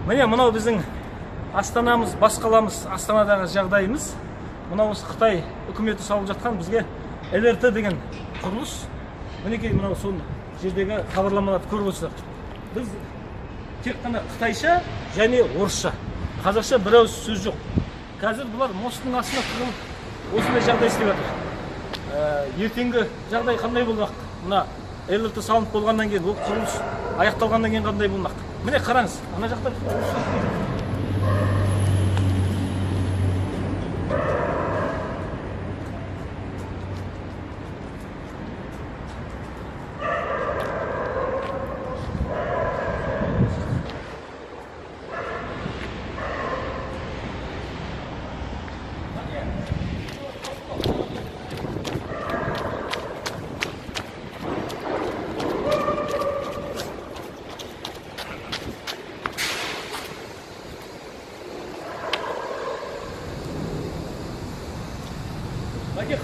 Міне мынау біздің Астанамыз, бас қаламыз, Астанадағы жағдайымыз. Мынау Қытай үкіметі салып жатқан бізге ЛРТ деген құрылыс. Мінекей мынау сол жердегі хабарламаларды көріп отырсыздар. Біз тек қана қытайша және орысша, қазақша бір ауыз сөз жоқ. Қазір бұлар мосттың астына тығылып осындай жағдай істеп жатыр. Ертеңгі жағдай қандай болмақ? Мына ЛРТ салынып болғаннан кейін, бұл құрылыс аяқталғаннан кейін қандай болмақ? Міне қараңыз, ана жақта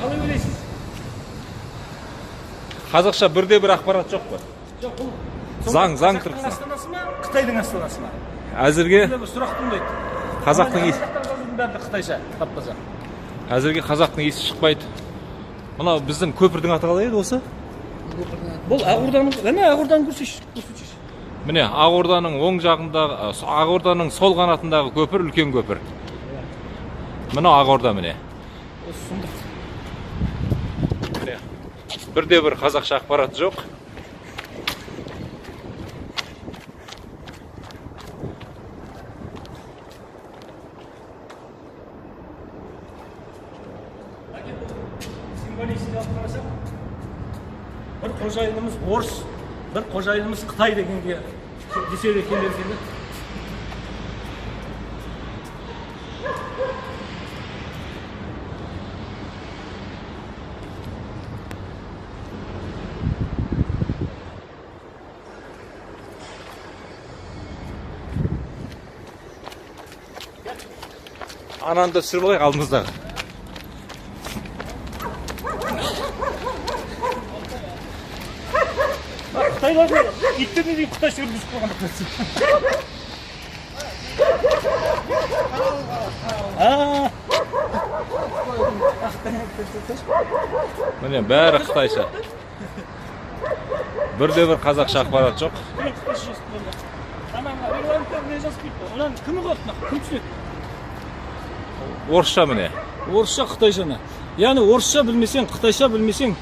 қалай ойлайсыз? Қазақша бірде бір ақпарат жоқ па? Жоқ, бұл заң Қазақтың астанасы ма, Қытайдың астанасы ма? Әзірге сұрақ туындайды. қазақтың Қытайша таппаса. Әзірге қазақтың есі шықпайды. Мынау біздің көпірдің аты қалай еді осы? Бұл Ақорданың көрсетші. Міне Ақорданың оң жағындағы, Ақорданың сол қанатындағы көпір үлкен көпір. Мынау Ақорда міне. Бірде бір қазақша ақпарат жоқ. Символистикалық қарасақ, бір қожайынымыз орыс, бір қожайынымыз Қытай дегенге десе де келер екен. Ананы да түсіріп алайық алдымыздағы. Қытайларды иттеріне дейін Қытай жүргізіп қойған. Міне бәрі қытайша. Бірде бір қазақша ақпарат жоқ. Кімі қойып, кім түсінеді? Орысша міне. Орысша, Қытайшаны. Яғни орысша білмесең, Қытайша білмесең,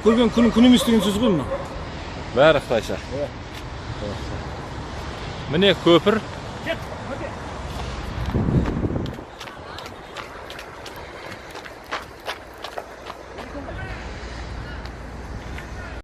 көрген күн емес деген сөз ғой мына. Бәрі қытайша. Міне көпір.